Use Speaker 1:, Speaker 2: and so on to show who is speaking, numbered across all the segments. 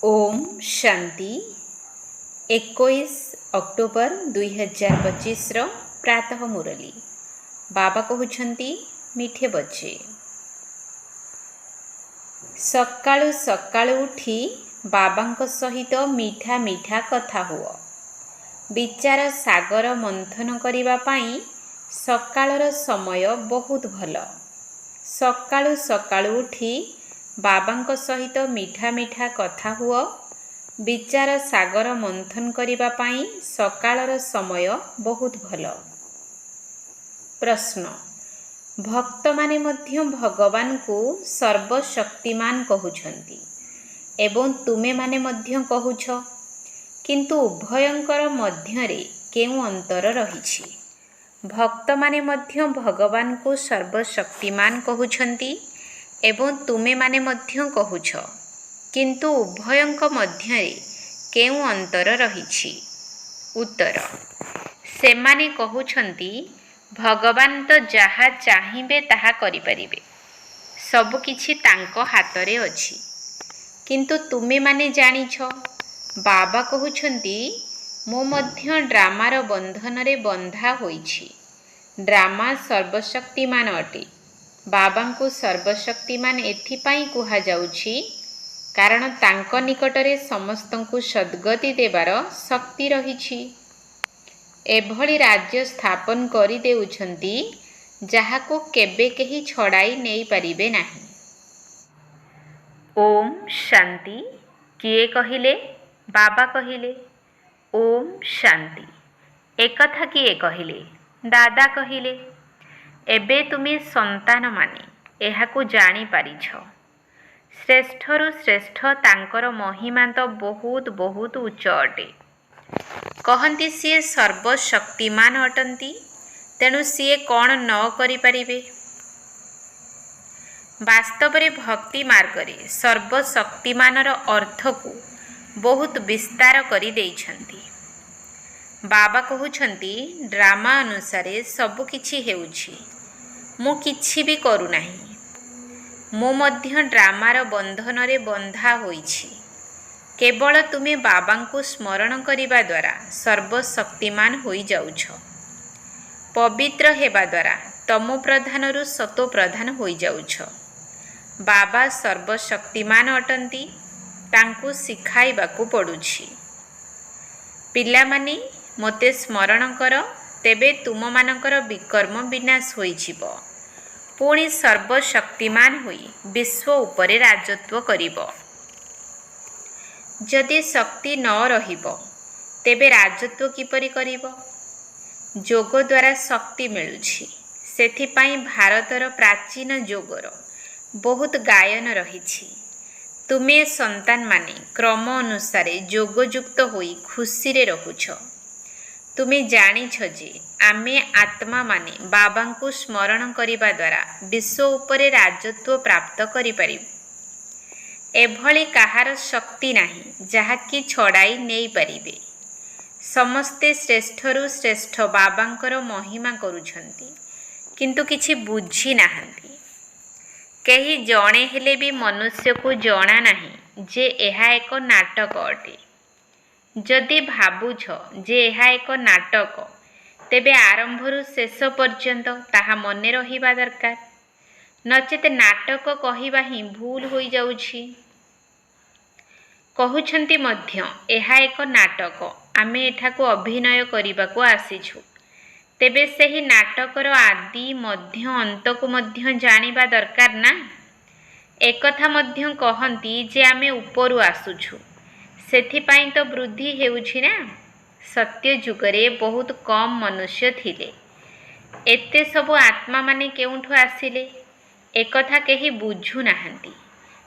Speaker 1: Om Shanti 21 October 2025 प्रातः मुरली बाबा कहउछंती मीठे बच्चे सकाळु सकाळु उठी बाबांक सहित मीठा मीठा कथा हुआ। विचार सागर मंथन करिबा पाई सकाळर समय बहुत भल। सकाळु सकाळु उठी बाबांक सहित मीठा मीठा कथा हुआ। विचार सागर मंथन करिबा पाई सकाळर समय बहुत भल। प्रश्न, भक्त माने मध्य भगवान को सर्वशक्तिमान कहउछंती एवं तुमे माने मध्य कहउछ, किंतु उभयंकर मध्यरे केउ अंतर रहिछि? भक्त माने मध्य भगवान को सर्वशक्तिमान कहउछंती एवं तुमे माने मध्य कहउछ, किंतु उभयंक मध्यरे केउ अंतर रहिछि? उत्तर, सेमाने कहउछंती भगवान तो जहा चाहिबे ताहा करि परिबे, सब किछि तांको हातरे अछि। किंतु तुमे माने जानिछ, बाबा कहउछंती मो मध्य ड्रामार बंधन रे बंधा होइछि। ड्रामा सर्वशक्तिमान अटे। बाबा को सर्वशक्तिमान एथिपाई कुहा जाउछि कारण तांको निकटरे समस्तंकु सद्गति देवार शक्ति रहिछि। एभली राज्य स्थापन करि देउछंती जाहाको केबे केही छड़ाई नेई परिबे नाही। ओम शांति किए कहिले? बाबा कहिले। ओम शांति एकथा किए कहिले? दादा कहिले। एबे तुमे संतान माने एहाकु जानी पारिछ। श्रेष्ठरु श्रेष्ठ तांकर महिमा तो बहुत बहुत उच्च अटे। कहंती सिए सर्वशक्तिमान अटंती, तेणु सिए कौन न करि परिबे? वास्तवरे भक्ति मार्गरे सर्वशक्तिमानर अर्थ को बहुत विस्तार करि देइछंती। बाबा कहउछंती ड्रामा अनुसारे सब किछि हेउछि, मु किछि भी करू नाही। मो मध्य ड्रामार बंधन रे बंधा होइछि। केवल तुमे बाबांको स्मरण करिबा द्वारा सर्वशक्तिमान होई जाउछ। पवित्र हेबा द्वारा तमो प्रधानरु सतो प्रधान होई जाउछ। बाबा सर्वशक्तिमान अटंती, तांकु सिखाइबाकु पडुछि। पिला माने मोते स्मरण कर, तेबे तुम मानकर विकर्म विनाश होई जिव। पुणी सर्वशक्तिमान होई विश्व उपरे राजत्व करिब। जदि शक्ति न रहिब तेबे राजत्व किपरि करिब? जोग द्वारा शक्ति मिलुछि। सेथिपाई भारतर प्राचीन जोगर बहुत गायन रहिछि। तुमे संतान माने क्रम अनुसारे जोगयुक्त होई खुशी रे रहुछ। तुमे जानिछ जे आमे आत्मा माने बाबांको स्मरण करिबा द्वारा विश्व उपरे राजत्व प्राप्त करि परिबु। एभली काहार शक्ति नाही जाहाकि छड़ाई नेई परिबे। समस्ते श्रेष्ठरु श्रेष्ठ बाबांकर महिमा करुछंती, किंतु किछि बुझी नाहंती। केही जणे हेले भी मनुष्य को जणा नाही जे एहा एक नाटक अटे। जदि भाबुछ जे एहा एक नाटक, तेबे आरंभरु शेष पर्यंत ताहा मने रहिबा दरकार। नचेत नाटक कहिबा ही भूल होई जाउछि। कहउछंती मध्य एहा एक नाटक, आमे एठाको अभिनय करिबाको आसीछु। तेबे सेही नाटकर आदि मध्य अंत को मध्य जानिबा दरकार ना। एकथा मध्य कहंती जे आमे उपरु आसुछु, सेथिपाई तो वृद्धि हेउछि ना। सत्य जुगरे बहुत कम मनुष्य थिले। एते सबु आत्मा माने केउठु आसिले? एकथा केही बुझु नाहंती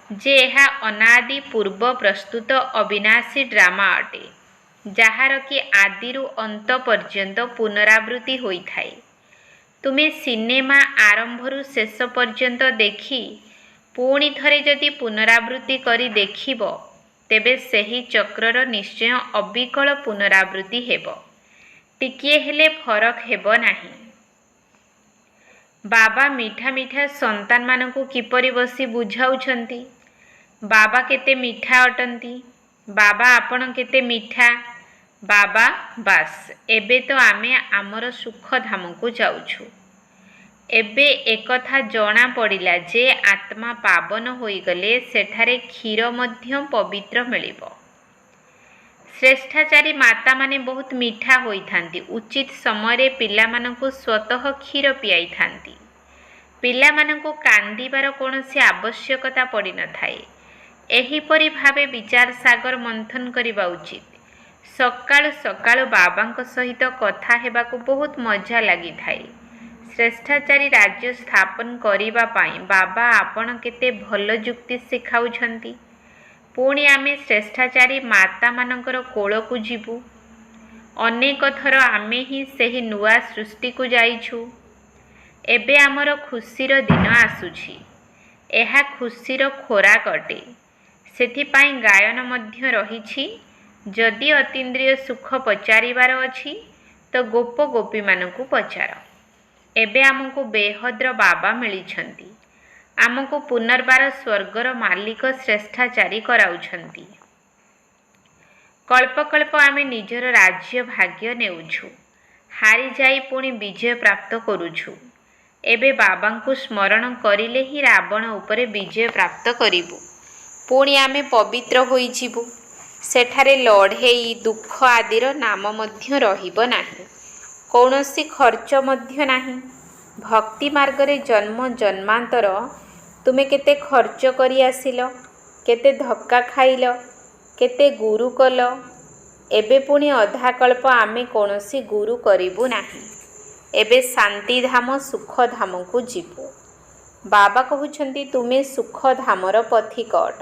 Speaker 1: जे एहा अनादि पूर्व प्रस्तुत अविनाशी ड्रामा अटे, जाहार कि आदिरु अंत पर्यंत पुनरावृत्ति होई थाए। तुमे सिनेमा आरंभरु शेष पर्यंत देखी पुणी थरे जदि पुनरावृत्ति करी देखिब, तेबे सेही चक्रर निश्चय अविकल पुनरावृत्ति हेब। टिकिए हेले फरक हेब नाही। बाबा मीठा मीठा संतान मानकु किपरि बसी बुझाउछंती। बाबा केते मीठा अटंती। ବାବା ଆପଣ କେତେ ମିଠା। ବାବା ବାସ୍ ଏବେ ତ ଆମେ ଆମର ସୁଖ ଧାମକୁ ଯାଉଛୁ। ଏବେ ଏକଥା ଜଣା ପଡ଼ିଲା ଯେ ଆତ୍ମା ପାବନ ହୋଇଗଲେ ସେଠାରେ କ୍ଷୀର ମଧ୍ୟ ପବିତ୍ର ମିଳିବ। ଶ୍ରେଷ୍ଠାଚାରୀ ମାତାମାନେ ବହୁତ ମିଠା ହୋଇଥାନ୍ତି। ଉଚିତ ସମୟରେ ପିଲାମାନଙ୍କୁ ସ୍ୱତଃ କ୍ଷୀର ପିଆଇଥାନ୍ତି। ପିଲାମାନଙ୍କୁ କାନ୍ଦିବାର କୌଣସି ଆବଶ୍ୟକତା ପଡ଼ିନଥାଏ। ଏହିପରି ଭାବେ ବିଚାର ସାଗର ମନ୍ଥନ କରିବା ଉଚିତ। ସକାଳୁ ସକାଳୁ ବାବାଙ୍କ ସହିତ କଥା ହେବାକୁ ବହୁତ ମଜା ଲାଗିଥାଏ। ଶ୍ରେଷ୍ଠାଚାରୀ ରାଜ୍ୟ ସ୍ଥାପନ କରିବା ପାଇଁ ବାବା ଆପଣ କେତେ ଭଲ ଯୁକ୍ତି ଶିଖାଉଛନ୍ତି। ପୁଣି ଆମେ ଶ୍ରେଷ୍ଠାଚାରୀ ମାତାମାନଙ୍କର କୋଳକୁ ଯିବୁ। ଅନେକ ଥର ଆମେ ହିଁ ସେହି ନୂଆ ସୃଷ୍ଟିକୁ ଯାଇଛୁ। ଏବେ ଆମର ଖୁସିର ଦିନ ଆସୁଛି। ଏହା ଖୁସିର ଖୋରାକ ଅଟେ। ସେଥିପାଇଁ ଗାୟନ ମଧ୍ୟ ରହିଛି। ଯଦି ଅତୀନ୍ଦ୍ରିୟ ସୁଖ ପଚାରିବାର ଅଛି ତ ଗୋପ ଗୋପୀମାନଙ୍କୁ ପଚାର। ଏବେ ଆମକୁ ବେହଦ୍ର ବାବା ମିଳିଛନ୍ତି। ଆମକୁ ପୁନର୍ବାର ସ୍ୱର୍ଗର ମାଲିକ ଶ୍ରେଷ୍ଠାଚାରୀ କରାଉଛନ୍ତି। କଳ୍ପକଳ୍ପ ଆମେ ନିଜର ରାଜ୍ୟ ଭାଗ୍ୟ ନେଉଛୁ। ହାରିଯାଇ ପୁଣି ବିଜୟ ପ୍ରାପ୍ତ କରୁଛୁ। ଏବେ ବାବାଙ୍କୁ ସ୍ମରଣ କରିଲେ ହିଁ ରାବଣ ଉପରେ ବିଜୟ ପ୍ରାପ୍ତ କରିବୁ। ପୁଣି ଆମେ ପବିତ୍ର ହୋଇଯିବୁ। ସେଠାରେ ଲଢ଼େଇ ଦୁଃଖ ଆଦିର ନାମ ମଧ୍ୟ ରହିବ ନାହିଁ। କୌଣସି ଖର୍ଚ୍ଚ ମଧ୍ୟ ନାହିଁ। ଭକ୍ତି ମାର୍ଗରେ ଜନ୍ମ ଜନ୍ମାନ୍ତର ତୁମେ କେତେ ଖର୍ଚ୍ଚ କରି ଆସିଲ, କେତେ ଧକ୍କା ଖାଇଲ, କେତେ ଗୁରୁ କଲ। ଏବେ ପୁଣି ଅଧାକଳ୍ପ ଆମେ କୌଣସି ଗୁରୁ କରିବୁ ନାହିଁ। ଏବେ ଶାନ୍ତିଧାମ ସୁଖଧାମକୁ ଯିବୁ। ବାବା କହୁଛନ୍ତି ତୁମେ ସୁଖଧାମର ପଥିକ ଅଟ।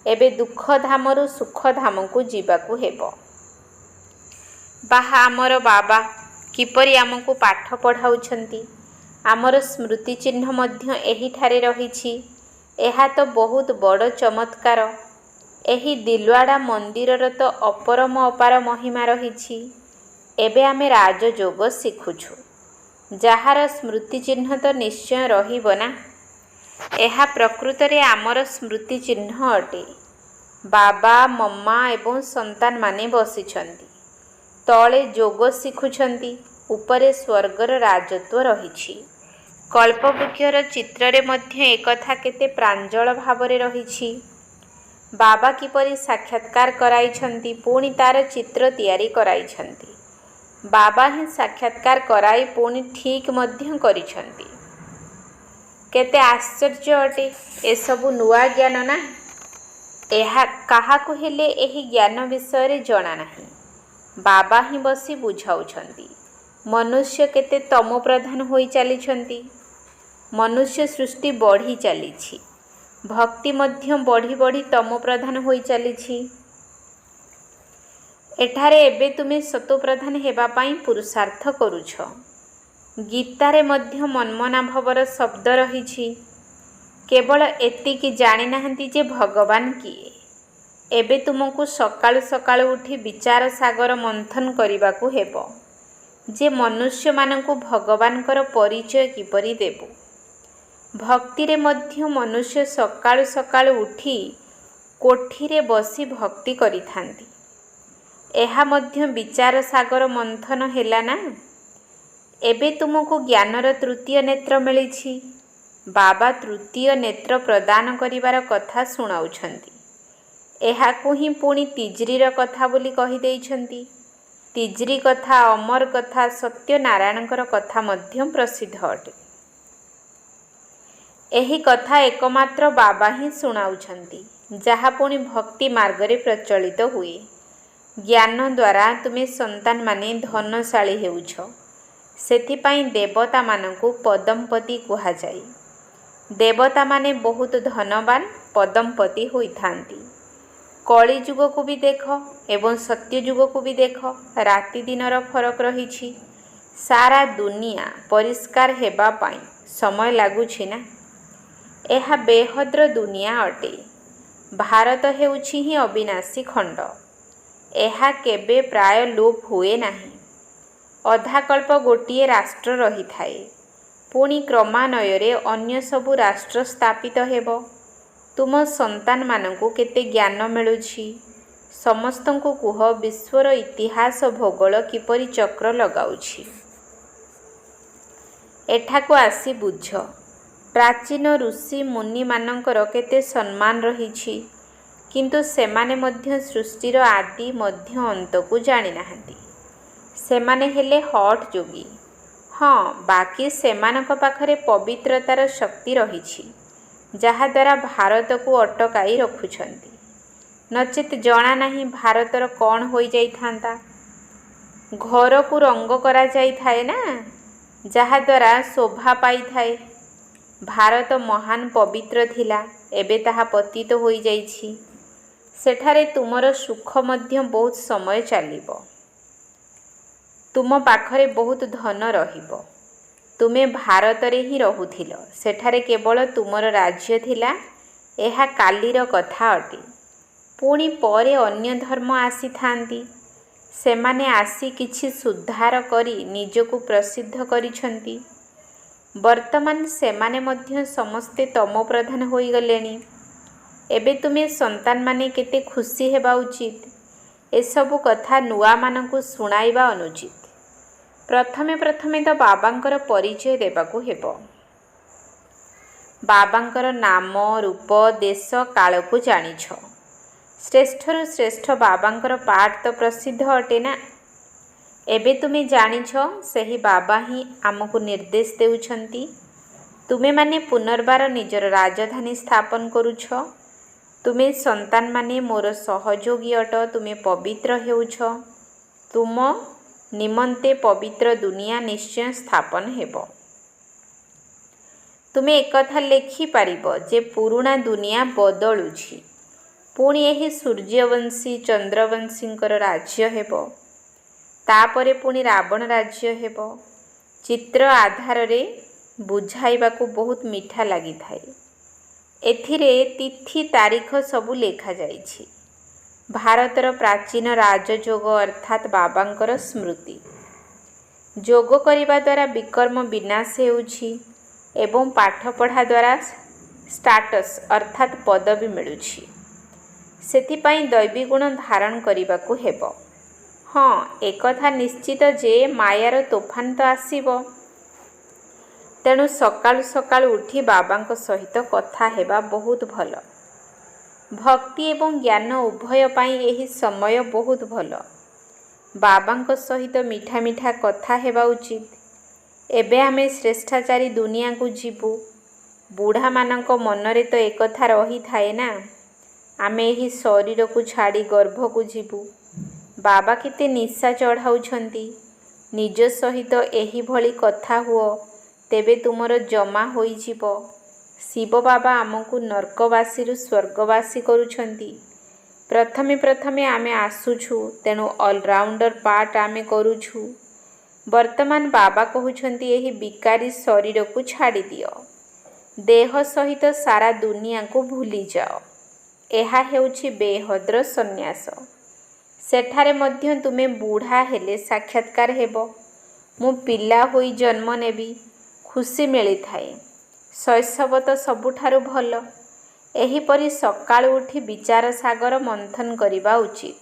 Speaker 1: ଏବେ ଦୁଃଖଧାମରୁ ସୁଖଧାମକୁ ଯିବାକୁ ହେବ। ବାହା ଆମର ବାବା କିପରି ଆମକୁ ପାଠ ପଢ଼ାଉଛନ୍ତି। ଆମର ସ୍ମୃତି ଚିହ୍ନ ମଧ୍ୟ ଏହିଠାରେ ରହିଛି। ଏହା ତ ବହୁତ ବଡ଼ ଚମତ୍କାର। ଏହି ଦିଲୱାଡ଼ା ମନ୍ଦିରର ତ ଅପରମ ଅପାର ମହିମା ରହିଛି। ଏବେ ଆମେ ରାଜଯୋଗ ଶିଖୁଛୁ। ଯାହାର ସ୍ମୃତି ଚିହ୍ନ ତ ନିଶ୍ଚୟ ରହିବ ନା। ଏହା ପ୍ରକୃତରେ ଆମର ସ୍ମୃତି ଚିହ୍ନ ଅଟେ। ବାବା ମମ୍ମା ଏବଂ ସନ୍ତାନମାନେ ବସିଛନ୍ତି। ତଳେ ଯୋଗ ଶିଖୁଛନ୍ତି। ଉପରେ ସ୍ୱର୍ଗର ରାଜତ୍ୱ ରହିଛି। କଳ୍ପବୃକ୍ଷର ଚିତ୍ରରେ ମଧ୍ୟ ଏକଥା କେତେ ପ୍ରାଞ୍ଜଳ ଭାବରେ ରହିଛି। ବାବା କିପରି ସାକ୍ଷାତକାର କରାଇଛନ୍ତି ପୁଣି ତାର ଚିତ୍ର ତିଆରି କରାଇଛନ୍ତି। ବାବା ହିଁ ସାକ୍ଷାତକାର କରାଇ ପୁଣି ଠିକ୍ ମଧ୍ୟ କରିଛନ୍ତି। କେତେ ଆଶ୍ଚର୍ଯ୍ୟ ଅଟେ। ଏସବୁ ନୂଆ ଜ୍ଞାନ ନା। ଏହା କାହାକୁ ହେଲେ ଏହି ଜ୍ଞାନ ବିଷୟରେ ଜଣା ନାହିଁ। ବାବା ହିଁ ବସି ବୁଝାଉଛନ୍ତି। ମନୁଷ୍ୟ କେତେ ତମୋପ୍ରଧାନ ହୋଇ ଚାଲିଛନ୍ତି। ମନୁଷ୍ୟ ସୃଷ୍ଟି ବଢ଼ି ଚାଲିଛି। ଭକ୍ତି ମଧ୍ୟ ବଢ଼ି ବଢ଼ି ତମୋପ୍ରଧାନ ହୋଇ ଚାଲିଛି। ଏଠାରେ ଏବେ ତୁମେ ସତୋପ୍ରଧାନ ହେବା ପାଇଁ ପୁରୁଷାର୍ଥ କରୁଛ। ଗୀତାରେ ମଧ୍ୟ ମନ୍ମନାଭବର ଶବ୍ଦ ରହିଛି। କେବଳ ଏତିକି ଜାଣିନାହାନ୍ତି ଯେ ଭଗବାନ କିଏ। ଏବେ ତୁମକୁ ସକାଳୁ ସକାଳୁ ଉଠି ବିଚାର ସାଗର ମନ୍ଥନ କରିବାକୁ ହେବ ଯେ ମନୁଷ୍ୟମାନଙ୍କୁ ଭଗବାନଙ୍କର ପରିଚୟ କିପରି ଦେବୁ। ଭକ୍ତିରେ ମଧ୍ୟ ମନୁଷ୍ୟ ସକାଳୁ ସକାଳୁ ଉଠି କୋଠିରେ ବସି ଭକ୍ତି କରିଥାନ୍ତି। ଏହା ମଧ୍ୟ ବିଚାର ସାଗର ମନ୍ଥନ ହେଲା ନା। ଏବେ ତୁମକୁ ଜ୍ଞାନର ତୃତୀୟ ନେତ୍ର ମିଳିଛି। ବାବା ତୃତୀୟ ନେତ୍ର ପ୍ରଦାନ କରିବାର କଥା ଶୁଣାଉଛନ୍ତି। ଏହାକୁ ହିଁ ପୁଣି ତିଜ୍ରିର କଥା ବୋଲି କହିଦେଇଛନ୍ତି। ତିଜ୍ରି କଥା, ଅମର କଥା, ସତ୍ୟନାରାୟଣଙ୍କର କଥା ମଧ୍ୟ ପ୍ରସିଦ୍ଧ ଅଟେ। ଏହି କଥା ଏକମାତ୍ର ବାବା ହିଁ ଶୁଣାଉଛନ୍ତି, ଯାହା ପୁଣି ଭକ୍ତି ମାର୍ଗରେ ପ୍ରଚଳିତ ହୁଏ। ଜ୍ଞାନ ଦ୍ୱାରା ତୁମେ ସନ୍ତାନମାନେ ଧନଶାଳୀ ହେଉଛ। ସେଥିପାଇଁ ଦେବତାମାନଙ୍କୁ ପଦମପତି କୁହାଯାଏ। ଦେବତାମାନେ ବହୁତ ଧନବାନ ପଦମପତି ହୋଇଥାନ୍ତି। କଳିଯୁଗକୁ ବି ଦେଖ ଏବଂ ସତ୍ୟଯୁଗକୁ ବି ଦେଖ। ରାତି ଦିନର ଫରକ ରହିଛି। ସାରା ଦୁନିଆ ପରିଷ୍କାର ହେବା ପାଇଁ ସମୟ ଲାଗୁଛି ନା। ଏହା ବେହଦ୍ର ଦୁନିଆ ଅଟେ। ଭାରତ ହେଉଛି ହିଁ ଅବିନାଶୀ ଖଣ୍ଡ। ଏହା କେବେ ପ୍ରାୟ ଲୋପ ହୁଏ ନାହିଁ। ଅଧାକଳ୍ପ ଗୋଟିଏ ରାଷ୍ଟ୍ର ରହିଥାଏ। ପୁଣି କ୍ରମାନ୍ୱୟରେ ଅନ୍ୟ ସବୁ ରାଷ୍ଟ୍ର ସ୍ଥାପିତ ହେବ। ତୁମ ସନ୍ତାନମାନଙ୍କୁ କେତେ ଜ୍ଞାନ ମିଳୁଛି। ସମସ୍ତଙ୍କୁ କୁହ ବିଶ୍ୱର ଇତିହାସ ଭୂଗୋଳ କିପରି ଚକ୍ର ଲଗାଉଛି। ଏଠାକୁ ଆସି ବୁଝ ପ୍ରାଚୀନ ଋଷି ମୁନିମାନଙ୍କର କେତେ ସମ୍ମାନ ରହିଛି, କିନ୍ତୁ ସେମାନେ ମଧ୍ୟ ସୃଷ୍ଟିର ଆଦି ମଧ୍ୟ ଅନ୍ତକୁ ଜାଣିନାହାନ୍ତି। ସେମାନେ ହେଲେ ହଟ୍ ଯୋଗୀ। ହଁ, ବାକି ସେମାନଙ୍କ ପାଖରେ ପବିତ୍ରତାର ଶକ୍ତି ରହିଛି, ଯାହାଦ୍ୱାରା ଭାରତକୁ ଅଟକାଇ ରଖୁଛନ୍ତି। ନଚେତ୍ ଜଣା ନାହିଁ ଭାରତର କ'ଣ ହୋଇଯାଇଥାନ୍ତା। ଘରକୁ ରଙ୍ଗ କରାଯାଇଥାଏ ନା, ଯାହାଦ୍ୱାରା ଶୋଭା ପାଇଥାଏ। ଭାରତ ମହାନ ପବିତ୍ର ଥିଲା, ଏବେ ତାହା ପତିତ ହୋଇଯାଇଛି। ସେଠାରେ ତୁମର ସୁଖ ମଧ୍ୟ ବହୁତ ସମୟ ଚାଲିବ। ତୁମ ପାଖରେ ବହୁତ ଧନ ରହିବ। ତୁମେ ଭାରତରେ ହିଁ ରହୁଥିଲ, ସେଠାରେ କେବଳ ତୁମର ରାଜ୍ୟ ଥିଲା। ଏହା କାଲିର କଥା ଅଟେ। ପୁଣି ପରେ ଅନ୍ୟ ଧର୍ମ ଆସିଥାନ୍ତି। ସେମାନେ ଆସି କିଛି ସୁଧାର କରି ନିଜକୁ ପ୍ରସିଦ୍ଧ କରିଛନ୍ତି। ବର୍ତ୍ତମାନ ସେମାନେ ମଧ୍ୟ ସମସ୍ତେ ତମୋପ୍ରଧାନ ହୋଇଗଲେଣି। ଏବେ ତୁମେ ସନ୍ତାନମାନେ କେତେ ଖୁସି ହେବା ଉଚିତ। ଏସବୁ କଥା ନୂଆମାନଙ୍କୁ ଶୁଣାଇବା ଅନୁଚିତ। ପ୍ରଥମେ ତ ବାବାଙ୍କର ପରିଚୟ ଦେବାକୁ ହେବ। ବାବାଙ୍କର ନାମ, ରୂପ, ଦେଶ, କାଳକୁ ଜାଣିଛ। ଶ୍ରେଷ୍ଠରୁ ଶ୍ରେଷ୍ଠ ବାବାଙ୍କର ପାଠ ତ ପ୍ରସିଦ୍ଧ ଅଟେ ନା। ଏବେ ତୁମେ ଜାଣିଛ ସେହି ବାବା ହିଁ ଆମକୁ ନିର୍ଦ୍ଦେଶ ଦେଉଛନ୍ତି। ତୁମେମାନେ ପୁନର୍ବାର ନିଜର ରାଜଧାନୀ ସ୍ଥାପନ କରୁଛ। ତୁମେ ସନ୍ତାନମାନେ ମୋର ସହଯୋଗୀ ଅଟ। ତୁମେ ପବିତ୍ର ହେଉଛ। ତୁମ ନିମନ୍ତେ ପବିତ୍ର ଦୁନିଆ ନିଶ୍ଚୟ ସ୍ଥାପନ ହେବ। ତୁମେ ଏକଥା ଲେଖିପାରିବ ଯେ ପୁରୁଣା ଦୁନିଆ ବଦଳୁଛି। ପୁଣି ଏହି ସୂର୍ଯ୍ୟବଂଶୀ ଚନ୍ଦ୍ରବଂଶୀଙ୍କର ରାଜ୍ୟ ହେବ। ତାପରେ ପୁଣି ରାବଣ ରାଜ୍ୟ ହେବ। ଚିତ୍ର ଆଧାରରେ ବୁଝାଇବାକୁ ବହୁତ ମିଠା ଲାଗିଥାଏ। ଏଥିରେ ତିଥି ତାରିଖ ସବୁ ଲେଖାଯାଇଛି। ଭାରତର ପ୍ରାଚୀନ ରାଜଯୋଗ ଅର୍ଥାତ୍ ବାବାଙ୍କର ସ୍ମୃତି। ଯୋଗ କରିବା ଦ୍ୱାରା ବିକର୍ମ ବିନାଶ ହେଉଛି ଏବଂ ପାଠପଢ଼ା ଦ୍ୱାରା ଷ୍ଟାଟସ୍ ଅର୍ଥାତ୍ ପଦବୀ ମିଳୁଛି। ସେଥିପାଇଁ ଦୈବୀ ଗୁଣ ଧାରଣ କରିବାକୁ ହେବ। ହଁ, ଏକଥା ନିଶ୍ଚିତ ଯେ ମାୟାର ତୋଫାନ ତ ଆସିବ। ତେଣୁ ସକାଳୁ ସକାଳୁ ଉଠି ବାବାଙ୍କ ସହିତ କଥା ହେବା ବହୁତ ଭଲ। ଭକ୍ତି ଏବଂ ଜ୍ଞାନ ଉଭୟ ପାଇଁ ଏହି ସମୟ ବହୁତ ଭଲ। ବାବାଙ୍କ ସହିତ ମିଠା ମିଠା କଥା ହେବା ଉଚିତ। ଏବେ ଆମେ ଶ୍ରେଷ୍ଠାଚାରୀ ଦୁନିଆକୁ ଯିବୁ। ବୁଢ଼ାମାନଙ୍କ ମନରେ ତ ଏକଥା ରହିଥାଏ ନା, ଆମେ ଏହି ଶରୀରକୁ ଛାଡ଼ି ଗର୍ଭକୁ ଯିବୁ। ବାବା କେତେ ନିଶା ଚଢ଼ାଉଛନ୍ତି। ନିଜ ସହିତ ଏହିଭଳି କଥା ହୁଅ, ତେବେ ତୁମର ଜମା ହୋଇଯିବ। ଶିବ ବାବା ଆମକୁ ନର୍କବାସୀରୁ ସ୍ୱର୍ଗବାସୀ କରୁଛନ୍ତି। ପ୍ରଥମେ ଆମେ ଆସୁଛୁ, ତେଣୁ ଅଲରାଉଣ୍ଡର ପାର୍ଟ ଆମେ କରୁଛୁ। ବର୍ତ୍ତମାନ ବାବା କହୁଛନ୍ତି ଏହି ବିକାରୀ ଶରୀରକୁ ଛାଡ଼ିଦିଅ। ଦେହ ସହିତ ସାରା ଦୁନିଆକୁ ଭୁଲିଯାଅ। ଏହା ହେଉଛି ବେହଦ୍ର ସନ୍ନ୍ୟାସ। ସେଠାରେ ମଧ୍ୟ ତୁମେ ବୁଢ଼ା ହେଲେ ସାକ୍ଷାତକାର ହେବ। ମୁଁ ପିଲା ହୋଇ ଜନ୍ମ ନେବି, ଖୁସି ମିଳିଥାଏ। ଶୈଶବ ତ ସବୁଠାରୁ ଭଲ। ଏହିପରି ସକାଳୁ ଉଠି ବିଚାର ସାଗର ମନ୍ଥନ କରିବା ଉଚିତ।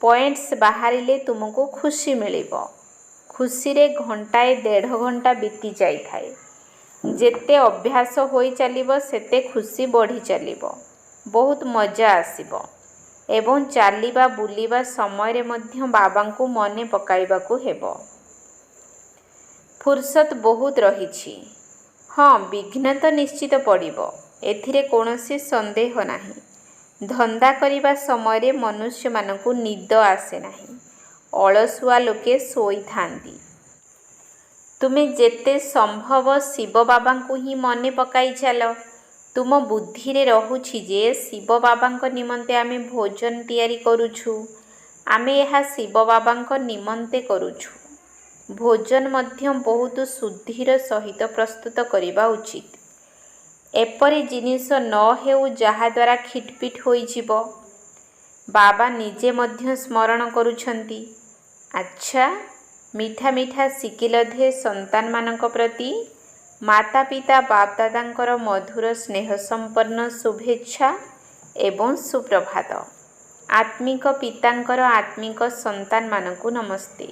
Speaker 1: ପଏଣ୍ଟସ୍ ବାହାରିଲେ ତୁମକୁ ଖୁସି ମିଳିବ। ଖୁସିରେ ଘଣ୍ଟାଏ ଦେଢ଼ ଘଣ୍ଟା ବିତି ଯାଇଥାଏ। ଯେତେ ଅଭ୍ୟାସ ହୋଇ ଚାଲିବ ସେତେ ଖୁସି ବଢ଼ି ଚାଲିବ। ବହୁତ ମଜା ଆସିବ ଏବଂ ଚାଲିବା ବୁଲିବା ସମୟରେ ମଧ୍ୟ ବାବାଙ୍କୁ ମନେ ପକାଇବାକୁ ହେବ। ଫୁର୍ସତ ବହୁତ ରହିଛି। ହଁ, ବିଘ୍ନ ତ ନିଶ୍ଚିତ ପଡ଼ିବ, ଏଥିରେ କୌଣସି ସନ୍ଦେହ ନାହିଁ। ଧନ୍ଦା କରିବା ସମୟରେ ମନୁଷ୍ୟମାନଙ୍କୁ ନିଦ ଆସେ ନାହିଁ। ଅଳସୁଆ ଲୋକେ ଶୋଇଥାନ୍ତି। ତୁମେ ଯେତେ ସମ୍ଭବ ଶିବ ବାବାଙ୍କୁ ହିଁ ମନେ ପକାଇ ଚାଲ। ତୁମ ବୁଦ୍ଧିରେ ରହୁଛି ଯେ ଶିବ ବାବାଙ୍କ ନିମନ୍ତେ ଆମେ ଭୋଜନ ତିଆରି କରୁଛୁ। ଆମେ ଏହା ଶିବ ବାବାଙ୍କ ନିମନ୍ତେ କରୁଛୁ। ଭୋଜନ ମଧ୍ୟ ବହୁତ ଶୁଦ୍ଧିର ସହିତ ପ୍ରସ୍ତୁତ କରିବା ଉଚିତ। ଏପରି ଜିନିଷ ନ ହେଉ ଯାହାଦ୍ୱାରା ଖିଟପିଟ ହୋଇଯିବ। ବାବା ନିଜେ ମଧ୍ୟ ସ୍ମରଣ କରୁଛନ୍ତି। ଆଚ୍ଛା, ମିଠା ମିଠା ଶିକିଲଧେ ସନ୍ତାନମାନଙ୍କ ପ୍ରତି ମାତା ପିତା ବାପଦାଦାଙ୍କର ମଧୁର ସ୍ନେହ ସମ୍ପନ୍ନ ଶୁଭେଚ୍ଛା ଏବଂ ସୁପ୍ରଭାତ। आत्मिक पितांकर आत्मिक संतान मानकु नमस्ते।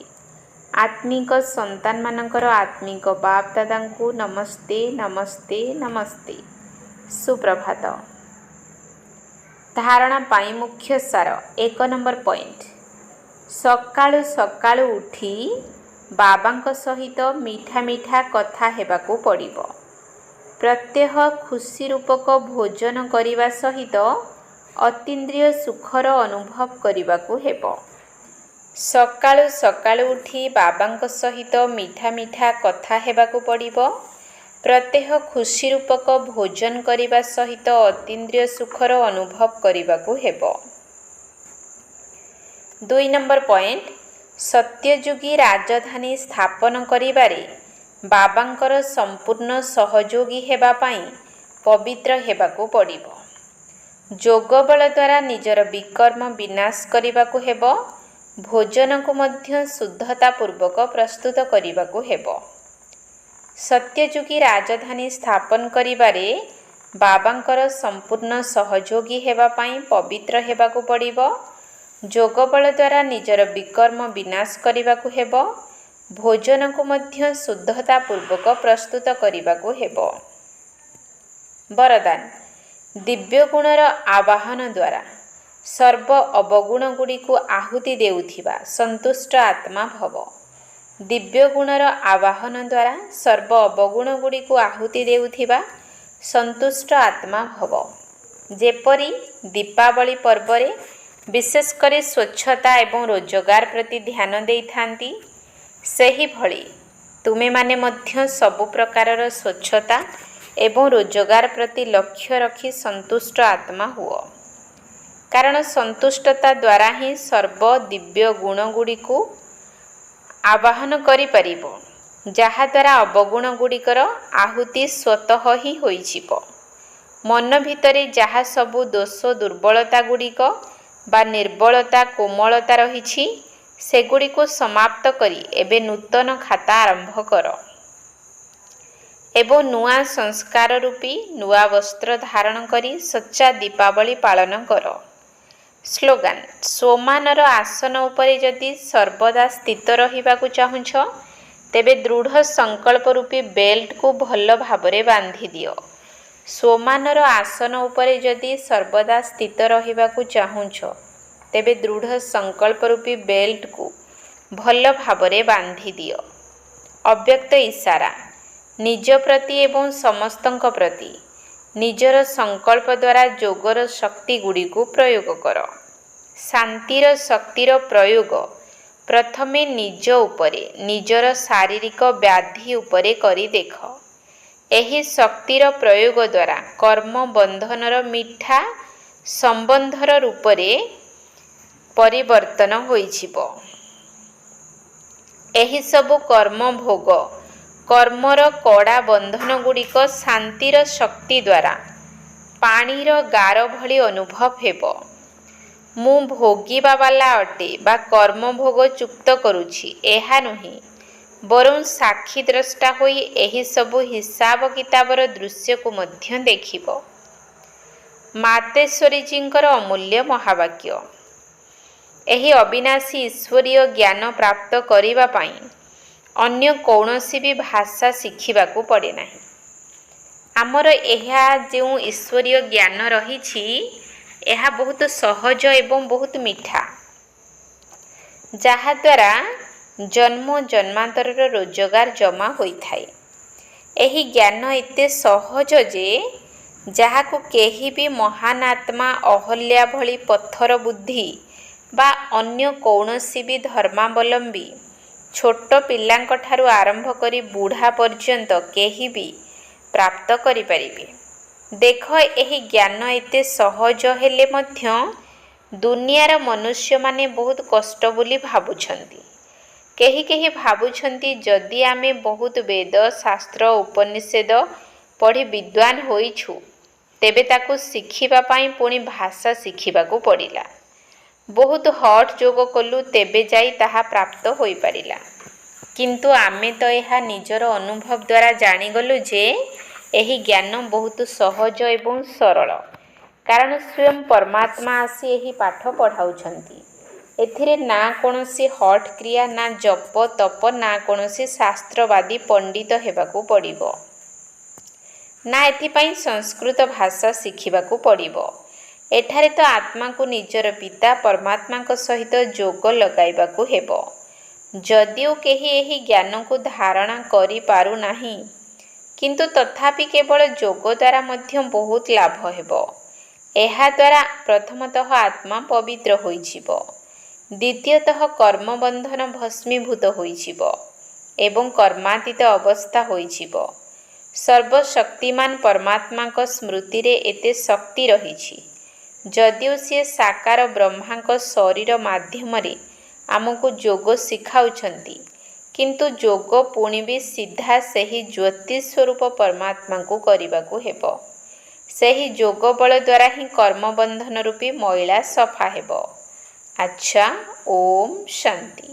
Speaker 1: आत्मिक संतान मानकर आत्मिक बाप दादांकु नमस्ते नमस्ते नमस्ते। सुप्रभात। धारणा पाई मुख्य सार 1 नंबर पॉइंट। सकाळु सकाळु उठी बाबांक सहित मीठा मीठा कथा हेबाकु पड़िबो। प्रत्यह खुशी रूपक भोजन करिबा सहित अतीन्द्रिय सुखर अनुभव करिबाकु हेबो। सकाळु सकाळु उठी बाबांक सहित मीठा मीठा कथा हेबाकु पड़िबो। प्रत्यह खुशी रूपक भोजन करिबा सहित अतीन्द्रिय सुखर अनुभव करिबाकु हेबो। 2 नंबर पॉइंट। सत्ययुगी राजधानी स्थापन करिबारे बाबांकर संपूर्ण सहयोगी हेबा पाई पवित्र हेबाकु पड़िबो। जोग बल द्वारा निजर विकर्म विनाश करिबाकु हेबो। भोजन को मध्य शुद्धता पूर्वक प्रस्तुत करिबाकु हेबो। सत्ययुगी राजधानी स्थापन करिबारे बाबांकर संपूर्ण सहयोगी हेबा पाई पवित्र हेबाकु पड़िबो। जोग बल द्वारा निजर विकर्म विनाश करिबाकु हेबो। भोजन को मध्य शुद्धता पूर्वक प्रस्तुत करिबाकु हेबो। वरदान। दिव्य गुणर आवाहन द्वारा सर्व अवगुण गुड़ी को आहुति देउथिबा संतुष्ट आत्मा भव। दिव्य गुणर आवाहन द्वारा सर्व अवगुण गुड़ी को आहुति देउथिबा संतुष्ट आत्मा भव। जेपरी दीपावली पर्व रे विशेषकर स्वच्छता एवं रोजगार प्रति ध्यान देई थांती, सेही भली तुमे माने मध्य सबु प्रकारर स्वच्छता एवं रोजगार प्रति लक्ष्य रखी संतुष्ट आत्मा हुओ। कारण संतुष्टता द्वारा ही सर्व दिव्य गुण गुड़ी को आवाहन करि परिबो, जहा द्वारा अवगुण गुड़िकर आहुति स्वतः ही होई जिवो। मन भितरे जहा सबु दोष दुर्बलता गुड़िक बा निर्बलता कोमलता रहिछि सेगुड़ी को समाप्त करी एबे नूतन खाता आरंभ कर एवं नुआ संस्कार रूपी नुआ वस्त्र धारण करी सच्चा दीपावली पालन कर। स्लोगान। सोमानर आसन उपरे जदि सर्वदा स्थित रहिबाकु चाहुछ तेबे दृढ़ संकल्प रूपी बेल्ट को भल भाबरे बांधी दियो। सोमानर आसन उपरे जदि सर्वदा स्थित रहिबाकु चाहुछ तेबे दृढ़ संकल्प रूपी बेल्ट को भल भाबरे बांधी दियो। अव्यक्त इशारा। निज प्रति एवं समस्तंक प्रति निजर संकल्प द्वारा जोगर शक्ति गुड़ी को प्रयोग कर। शांतिर शक्तिर प्रयोग प्रथमे निज उपरे निजर शारीरिक व्याधि उपरे करी देख। एही शक्तिर प्रयोग द्वारा कर्म बंधनर मिठा संबंधर रूपरे परिवर्तन होई जिवो। एही सबु कर्म भोग कर्मर कड़ा बंधन गुड़िक शांतिर शक्ति द्वारा पानीर गार भली अनुभव हेबो। मु भोगिबा वाला अटे बा कर्म भोग चुक्त करुछि एहा नुही, बरं साक्षी द्रष्टा होई एही सबु हिसाब किताबर दृश्य को मध्य देखिबो। मातेश्वरी जींकर अमूल्य महावाक्य। एही अविनाशी ईश्वरीय ज्ञान प्राप्त करिबा पाई अन्य कौनसी भी भाषा शिखिबाकु पड़े नाही। आमर एहा जो ईश्वरीय ज्ञान रहिछि एहा बहुत सहज एवं बहुत मीठा, जहा द्वारा जन्म जन्मांतरर रोजगार जमा होई थाए। एही ज्ञान एते सहज जे जहाकु केही भी महान आत्मा अहल्या भली पत्थर बुद्धि बा अन्य कौनसी भी धर्मावलंबी छोट पिलांक ठारू आरंभ करी बूढ़ा पर्यंत केही भी प्राप्त करि परिबे। देख एही ज्ञान एते सहज हेले मध्य दुनियार मनुष्य माने बहुत कष्ट बोली भाबुछंती। केही केही भाबुछंती जदि आमे बहुत वेद शास्त्र उपनिषेद पढ़ी विद्वान होइछु तेबे ताकू शिखिबा पाई पुणी भाषा शिखिबाकू पड़िला। बहुत हट जोग कलु तेबे जाई ताहा प्राप्त होई परिला। किंतु आमे तो यह निजर अनुभव द्वारा जानिगलु जे एही ज्ञान बहुत सहज एवं सरल। କାରଣ ସ୍ୱୟଂ ପରମାତ୍ମା ଆସି ଏହି ପାଠ ପଢ଼ାଉଛନ୍ତି। ଏଥିରେ ନା କୌଣସି ହଠ୍ କ୍ରିୟା, ନା ଜପ ତପ, ନା କୌଣସି ଶାସ୍ତ୍ରବାଦୀ ପଣ୍ଡିତ ହେବାକୁ ପଡ଼ିବ, ନା ଏଥିପାଇଁ ସଂସ୍କୃତ ଭାଷା ଶିଖିବାକୁ ପଡ଼ିବ। ଏଠାରେ ତ ଆତ୍ମାକୁ ନିଜର ପିତା ପରମାତ୍ମାଙ୍କ ସହିତ ଯୋଗ ଲଗାଇବାକୁ ହେବ। ଯଦିଓ କେହି ଏହି ଜ୍ଞାନକୁ ଧାରଣା କରିପାରୁନାହିଁ, କିନ୍ତୁ ତଥାପି କେବଳ ଯୋଗ ଦ୍ୱାରା ମଧ୍ୟ ବହୁତ ଲାଭ ହେବ। ଏହାଦ୍ୱାରା ପ୍ରଥମତଃ ଆତ୍ମା ପବିତ୍ର ହୋଇଯିବ, ଦ୍ୱିତୀୟତଃ କର୍ମବନ୍ଧନ ଭସ୍ମୀଭୂତ ହୋଇଯିବ ଏବଂ କର୍ମାତୀତ ଅବସ୍ଥା ହୋଇଯିବ। ସର୍ବଶକ୍ତିମାନ ପରମାତ୍ମାଙ୍କ ସ୍ମୃତିରେ ଏତେ ଶକ୍ତି ରହିଛି। ଯଦିଓ ସିଏ ସାକାର ବ୍ରହ୍ମାଙ୍କ ଶରୀର ମାଧ୍ୟମରେ ଆମକୁ ଯୋଗ ଶିଖାଉଛନ୍ତି, କିନ୍ତୁ ଯୋଗ ପୁଣି ବି ସିଧା ସେହି ଜ୍ୟୋତି ସ୍ୱରୂପ ପରମାତ୍ମାଙ୍କୁ କରିବାକୁ ହେବ। ସେହି ଯୋଗ ବଳ ଦ୍ୱାରା ହିଁ କର୍ମବନ୍ଧନ ରୂପୀ ମଇଳା ସଫା ହେବ। ଆଚ୍ଛା, ଓମ୍ ଶାନ୍ତି।